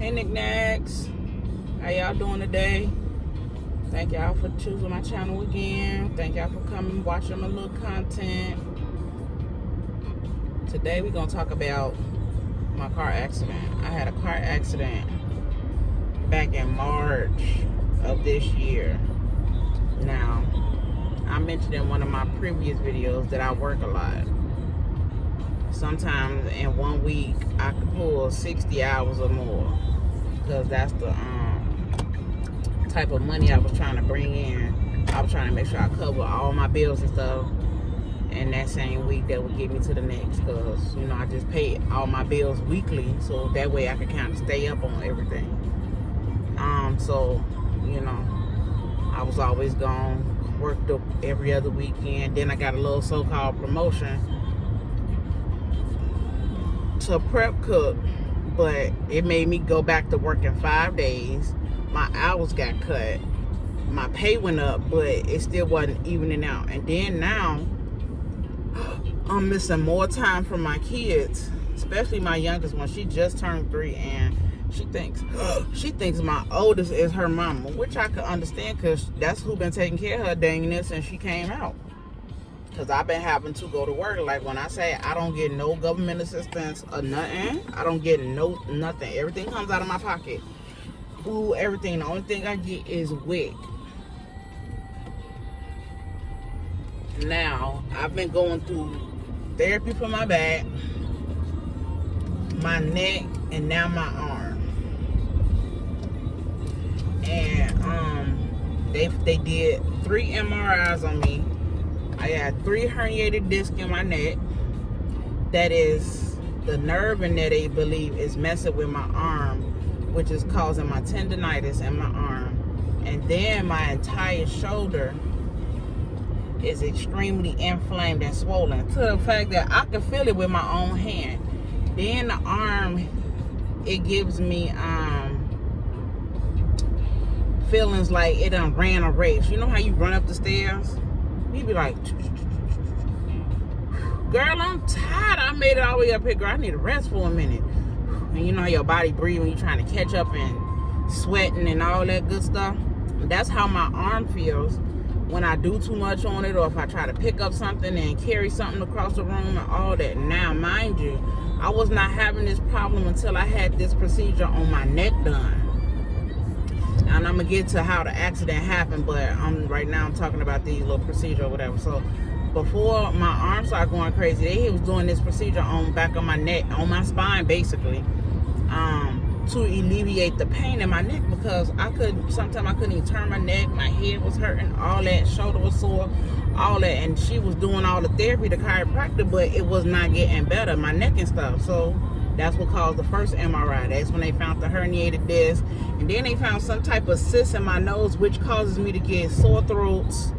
Hey knickknacks, how y'all doing today? Thank y'all for choosing my channel again. Thank y'all for coming watching my little content. Today we're gonna talk about my car accident. I had a car accident back in March of this year. Now, I mentioned in one of my previous videos that I work a lot. Sometimes in 1 week I could pull 60 hours or more, because that's the type of money I was trying to bring in. I was trying to make sure I cover all my bills and stuff in that same week that would get me to the next, because I just pay all my bills weekly, so that way I could kind of stay up on everything. So I was always gone, worked up every other weekend. Then I got a little so-called promotion to prep cook, but it made me go back to working 5 days. My hours got cut, my pay went up, but it still wasn't evening out. And then now I'm missing more time from my kids, especially my youngest one. She just turned 3, and she thinks my oldest is her mama, which I could understand, because that's who been taking care of her dang near since she came out. Because I've been having to go to work. Like, when I say I don't get no government assistance or nothing, I don't get nothing. Everything comes out of my pocket. Food, everything. The only thing I get is WIC. Now, I've been going through therapy for my back, my neck, and now my arm. And they did 3 MRIs on me. I had 3 herniated discs in my neck. That is the nerve in there, they believe, is messing with my arm, which is causing my tendonitis in my arm. And then my entire shoulder is extremely inflamed and swollen, to the fact that I can feel it with my own hand. Then the arm, it gives me feelings like it done ran a race. You know how you run up the stairs? You be like, girl, I'm tired. I made it all the way up here, girl. I need to rest for a minute. And you know how your body breathes when you're trying to catch up and sweating and all that good stuff? That's how my arm feels when I do too much on it, or if I try to pick up something and carry something across the room and all that. Now, mind you, I was not having this problem until I had this procedure on my neck done. And I'm gonna get to how the accident happened, but right now I'm talking about these little procedure or whatever. So before my arm started going crazy, they was doing this procedure on back of my neck, on my spine, basically, to alleviate the pain in my neck, because sometimes I couldn't even turn my neck, my head was hurting, all that, shoulder was sore, all that. And she was doing all the therapy, the chiropractor, but it was not getting better, my neck and stuff. So that's what caused the first MRI. That's when they found the herniated disc. And then they found some type of cyst in my nose, which causes me to get sore throats,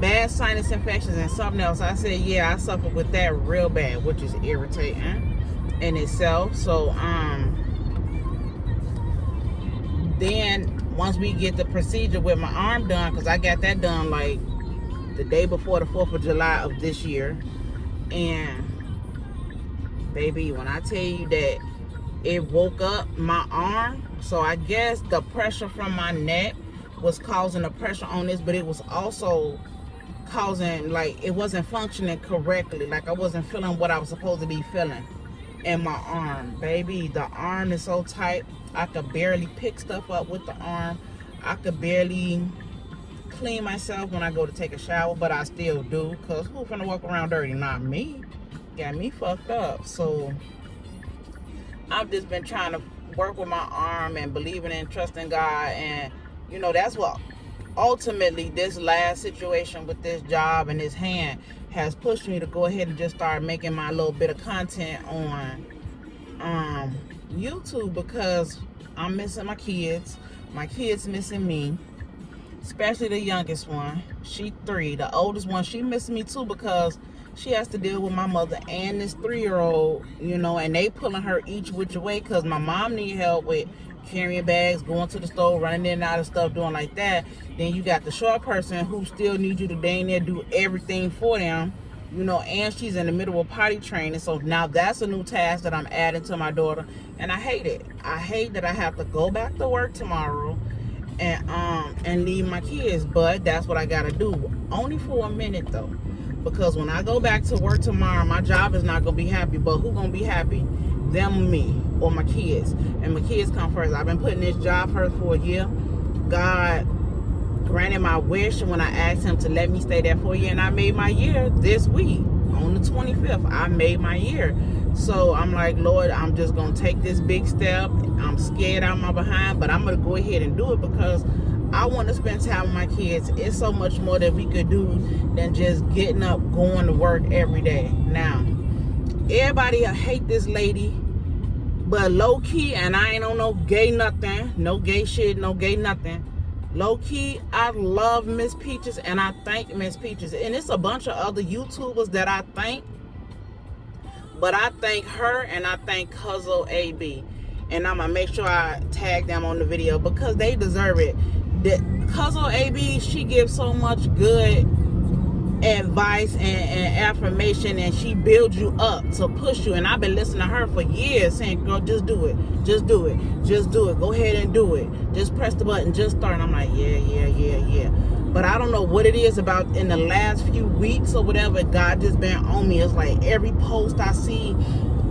bad sinus infections, and something else. I said, yeah, I suffer with that real bad, which is irritating in itself. So, then once we get the procedure with my arm done, because I got that done like the day before the 4th of July of this year. And baby, when I tell you that it woke up my arm, so I guess the pressure from my neck was causing the pressure on this, but it was also causing, like, it wasn't functioning correctly. Like, I wasn't feeling what I was supposed to be feeling in my arm. Baby, the arm is so tight, I could barely pick stuff up with the arm. I could barely clean myself when I go to take a shower, but I still do, because who's gonna walk around dirty? Not me. Got me fucked up. So I've just been trying to work with my arm and believing and trusting God. And that's what ultimately this last situation with this job and this hand has pushed me to go ahead and just start making my little bit of content on YouTube, because I'm missing my kids missing me, especially the youngest one. She 3. The oldest one, she misses me too, because she has to deal with my mother and this 3-year-old, and they pulling her each which way, because my mom need help with carrying bags, going to the store, running in and out of stuff, doing like that. Then you got the short person who still needs you to dang near do everything for them. you know, and she's in the middle of potty training. So now that's a new task that I'm adding to my daughter, and I hate it. I hate that I have to go back to work tomorrow and leave my kids, but that's what I gotta do. Only for a minute though, because when I go back to work tomorrow, my job is not gonna be happy. But who gonna be happy? Them, me, or my kids. And my kids come first. I've been putting this job first for a year. God granted my wish when I asked him to let me stay there for a year, and I made my year this week on the 25th. I made my year. So I'm like, Lord, I'm just gonna take this big step. I'm scared out my behind, but I'm gonna go ahead and do it because I want to spend time with my kids. It's so much more that we could do than just getting up, going to work every day. Now, everybody hate this lady, but low key, and I ain't on no gay nothing, no gay shit, no gay nothing. Low key, I love Miss Peaches, and I thank Miss Peaches. And it's a bunch of other YouTubers that I thank, but I thank her and I thank Cuzzo AB. And I'm gonna make sure I tag them on the video because they deserve it. Cuzzo AB, she gives so much good advice and affirmation, and she builds you up to push you. And I've been listening to her for years saying, girl, just do it, just do it, just do it, go ahead and do it, just press the button, just start. And I'm like, yeah, but I don't know what it is about in the last few weeks or whatever. God just been on me. It's like every post I see,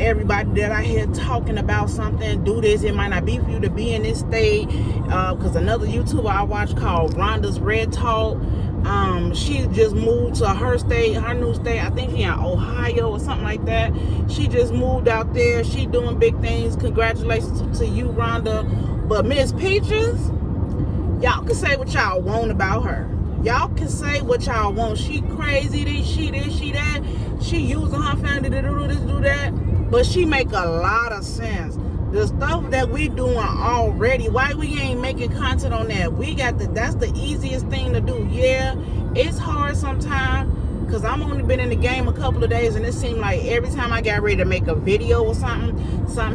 everybody that I hear talking about something, do this, it might not be for you to be in this state. Because another YouTuber I watch called Rhonda's Red Talk, she just moved to her state, her new state. I think she in Ohio or something like that. She just moved out there. She doing big things. Congratulations to you, Rhonda. But Miss Peaches, y'all can say what y'all want about her. Y'all can say what y'all want. She crazy, she that. She using her family to do this, do that. But she make a lot of sense. The stuff that we doing already, why we ain't making content on that? We got that's the easiest thing to do. Yeah, it's hard sometimes because I'm only been in the game a couple of days, and it seemed like every time I got ready to make a video or something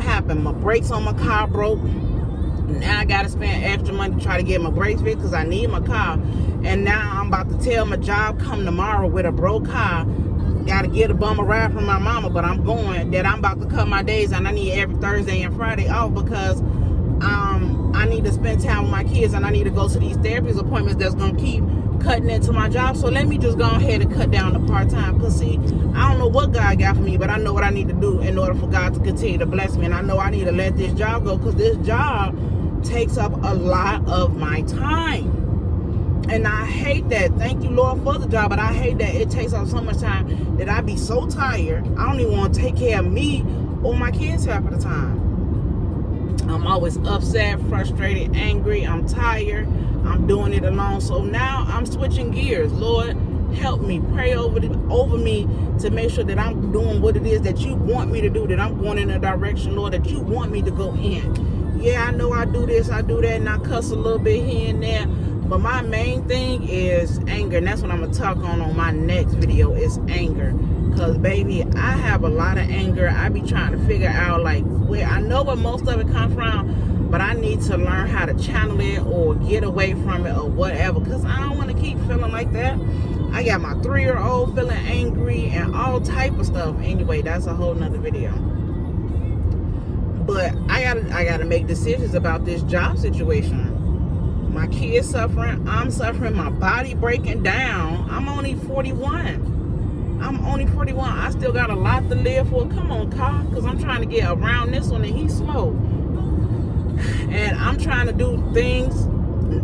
happened. My brakes on my car broke. Now I gotta spend extra money to try to get my brakes fixed because I need my car. And now I'm about to tell my job come tomorrow with a broke car. Gotta get a bum a ride from my mama, but I'm going. That I'm about to cut my days, and I need every Thursday and Friday off because I need to spend time with my kids, and I need to go to these therapist appointments that's gonna keep cutting into my job. So let me just go ahead and cut down the part-time. Cause see, I don't know what God got for me, but I know what I need to do in order for God to continue to bless me. And I know I need to let this job go because this job takes up a lot of my time. And I hate that. Thank you, Lord, for the job, but I hate that it takes up so much time that I be so tired. I don't even want to take care of me or my kids half of the time. I'm always upset, frustrated, angry. I'm tired. I'm doing it alone. So now I'm switching gears. Lord, help me. Pray over me to make sure that I'm doing what it is that you want me to do, that I'm going in a direction, Lord, that you want me to go in. Yeah, I know I do this, I do that, and I cuss a little bit here and there. But my main thing is anger, and that's what I'm going to talk on my next video is anger. Because, baby, I have a lot of anger. I be trying to figure out, like, where I know where most of it comes from, but I need to learn how to channel it or get away from it or whatever, because I don't want to keep feeling like that. I got my 3-year-old feeling angry and all type of stuff. Anyway, that's a whole nother video. But I gotta make decisions about this job situation. My kids suffering, I'm suffering, my body breaking down. I'm only 41. I still got a lot to live for. Come on, car, because I'm trying to get around this one and he's slow. And I'm trying to do things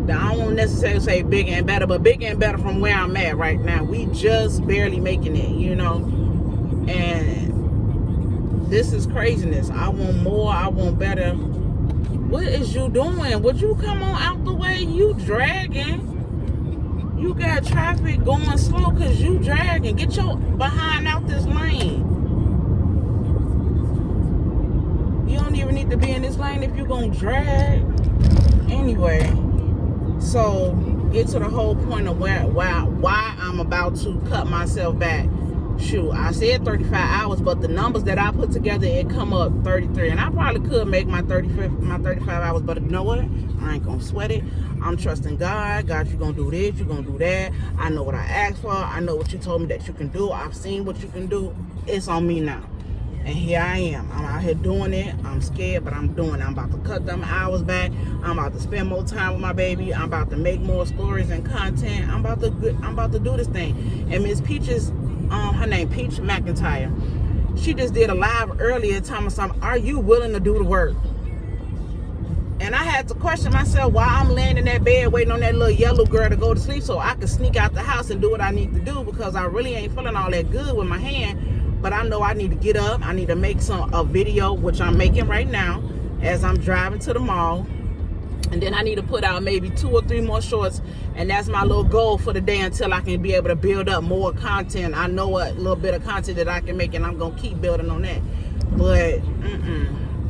that I don't necessarily say bigger and better, but bigger and better from where I'm at right now. We just barely making it, you know. And this is craziness. I want more, I want better. What is you doing? Would you come on out the way? You dragging. You got traffic going slow because you dragging. Get your behind out this lane. You don't even need to be in this lane if you're going to drag. Anyway, so get to the whole point of why I'm about to cut myself back shoot, I said 35 hours, but the numbers that I put together, it come up 33. And I probably could make my 35 hours, but you know what? I ain't gonna sweat it. I'm trusting God. God, you're gonna do this, you're gonna do that. I know what I asked for. I know what you told me that you can do. I've seen what you can do. It's on me now. And here I am. I'm out here doing it. I'm scared, but I'm doing it. I'm about to cut them hours back. I'm about to spend more time with my baby. I'm about to make more stories and content. I'm about to do this thing. And Miss Peaches, her name Peach McIntyre, she just did a live earlier telling me something. Are you willing to do the work? And I had to question myself why I'm laying in that bed waiting on that little yellow girl to go to sleep so I could sneak out the house and do what I need to do, because I really ain't feeling all that good with my hand. But I know I need to get up. I need to make a video, which I'm making right now as I'm driving to the mall. And then I need to put out maybe 2 or 3 more shorts. And that's my little goal for the day until I can be able to build up more content. I know a little bit of content that I can make, and I'm going to keep building on that. But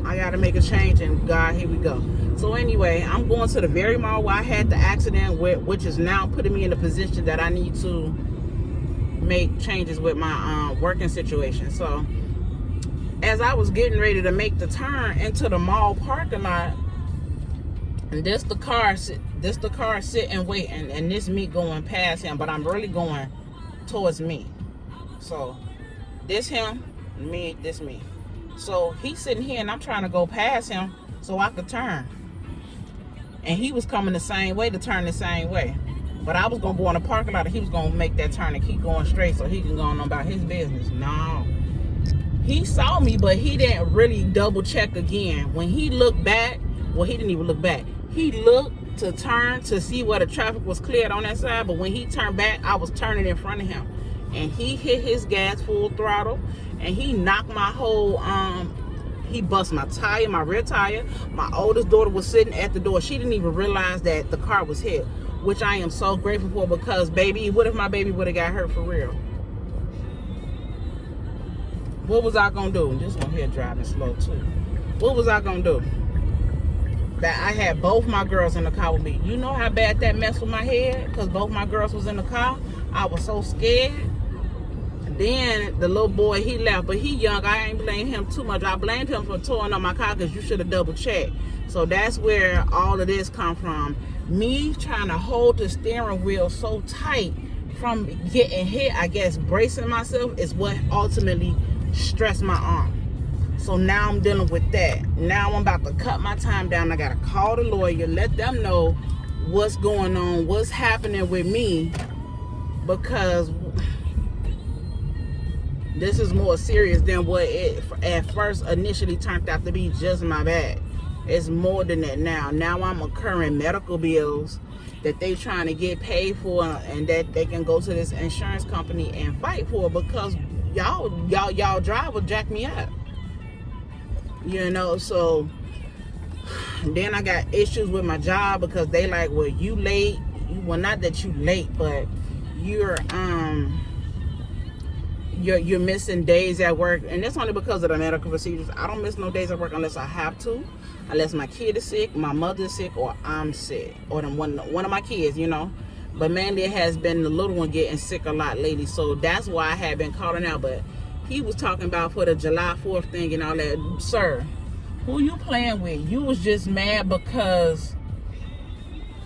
I got to make a change, and God, here we go. So anyway, I'm going to the very mall where I had the accident, which is now putting me in a position that I need to make changes with my working situation. So as I was getting ready to make the turn into the mall parking lot, and this the car sitting waiting, and this me going past him, but I'm really going towards me. So this him, me, this me. So he's sitting here and I'm trying to go past him so I could turn. And he was coming the same way to turn the same way. But I was going to go in the parking lot and he was going to make that turn and keep going straight so he can go on about his business. No. He saw me, but he didn't really double check again. When he looked back, well, he didn't even look back. He looked to turn to see where the traffic was cleared on that side. But when he turned back, I was turning in front of him. And he hit his gas full throttle. And he knocked my whole, he bust my tire, my rear tire. My oldest daughter was sitting at the door. She didn't even realize that the car was hit, which I am so grateful for, because, baby, what if my baby would have got hurt for real? What was I going to do? This one here driving slow, too. What was I going to do? That I had both my girls in the car with me. You know how bad that messed with my head? Because both my girls was in the car. I was so scared. Then the little boy, he left, but he young. I ain't blame him too much. I blamed him for towing up my car because you should have double checked. So that's where all of this come from. Me trying to hold the steering wheel so tight from getting hit, I guess bracing myself is what ultimately stressed my arm. So now I'm dealing with that. Now I'm about to cut my time down. I got to call the lawyer, let them know what's going on, what's happening with me, because this is more serious than what it at first initially turned out to be, just my bad. It's more than that now. Now I'm incurring medical bills that they trying to get paid for, and that they can go to this insurance company and fight for, because y'all driver jacked me up. You know, so then I got issues with my job because they like, well, you late. Well, not that you late, but you're missing days at work, and that's only because of the medical procedures. I don't miss no days at work unless I have to, unless my kid is sick, my mother is sick, or I'm sick, or one of my kids, you know. But mainly it has been the little one getting sick a lot lately, so that's why I have been calling out. But he was talking about for the July 4th thing and all that. Sir, who you playing with? You was just mad because,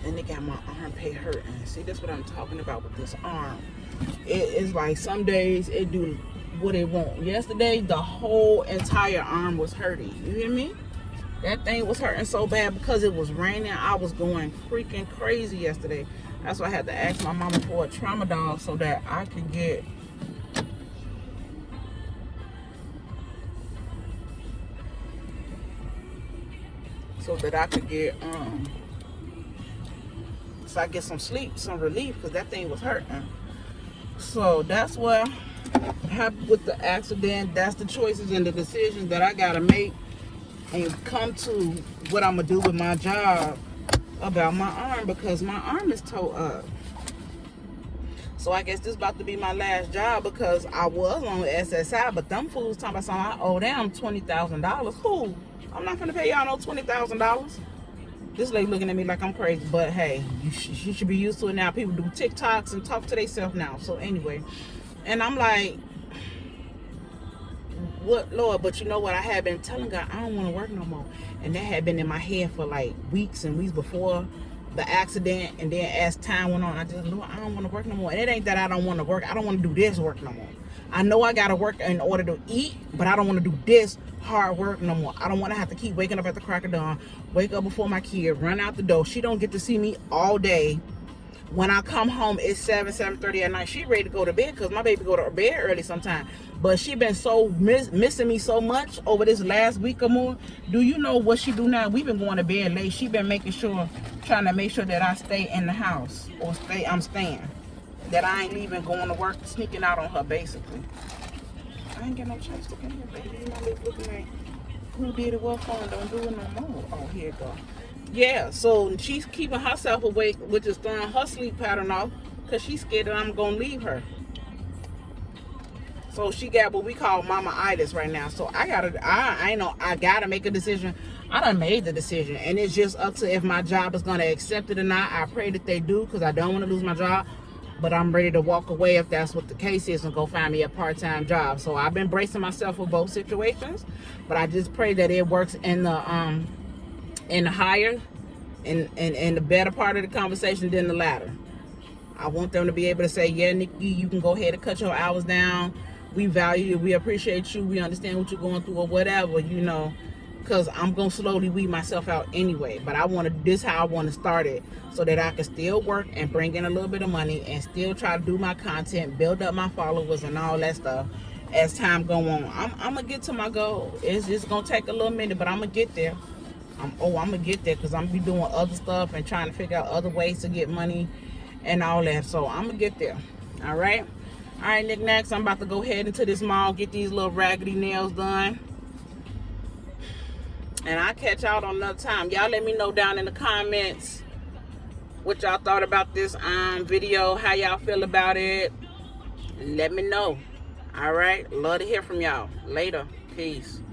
and they got my armpit hurting. See, that's what I'm talking about with this arm. It's like some days it do what it want. Yesterday, the whole entire arm was hurting. You hear me? That thing was hurting so bad because it was raining. I was going freaking crazy yesterday. That's why I had to ask my mama for a tramadol so that I could get so I get some sleep, some relief, because that thing was hurting. So that's what happened with the accident. That's the choices and the decisions that I gotta make and come to what I'm gonna do with my job about my arm, because my arm is tore up. So I guess this is about to be my last job, because I was on SSI, but them fools talking about something. I owe them $20,000. Who? I'm not gonna pay y'all no $20,000. This lady looking at me like I'm crazy, but hey, you should be used to it now. People do TikToks and talk to themselves now. So anyway, and I'm like, what, Lord? But you know what? I had been telling God I don't want to work no more, and that had been in my head for like weeks and weeks before the accident. And then as time went on, I just, Lord, I don't want to work no more. And it ain't that I don't want to work. I don't want to do this work no more. I know I gotta work in order to eat, but I don't want to do this hard work no more. I don't want to have to keep waking up at the crack of dawn, wake up before my kid, run out the door. She don't get to see me all day. When I come home, it's 7:30 at night. She ready to go to bed because my baby go to bed early sometimes. But she been so missing me so much over this last week or more. Do you know what she do now? We've been going to bed late. She been trying to make sure that I stay in the house, or I'm staying. That I ain't leaving, going to work, sneaking out on her, basically. I ain't got no chance to come here, baby. You know, looking like, who did it, what for, and don't do it no more. Oh, here it go. Yeah, so she's keeping herself awake, which is throwing her sleep pattern off, because she's scared that I'm going to leave her. So she got what we call mama-itis right now. So I gotta make a decision. I done made the decision, and it's just up to if my job is going to accept it or not. I pray that they do, because I don't want to lose my job. But I'm ready to walk away if that's what the case is and go find me a part-time job. So I've been bracing myself for both situations, but I just pray that it works in the higher and the better part of the conversation than the latter. I want them to be able to say, yeah, Nikki, you can go ahead and cut your hours down. We value you. We appreciate you. We understand what you're going through or whatever, you know, because I'm going to slowly weed myself out anyway. But this is how I want to start it, so that I can still work and bring in a little bit of money and still try to do my content, build up my followers and all that stuff as time go on. I'm going to get to my goal. It's just going to take a little minute, but I'm going to get there. I'm going to get there, because I'm going to be doing other stuff and trying to figure out other ways to get money and all that. So I'm going to get there. All right, Nick Nax, I'm about to go head into this mall, get these little raggedy nails done. And I'll catch y'all on another time. Y'all let me know down in the comments what y'all thought about this video, how y'all feel about it. Let me know. All right, love to hear from y'all. Later. Peace.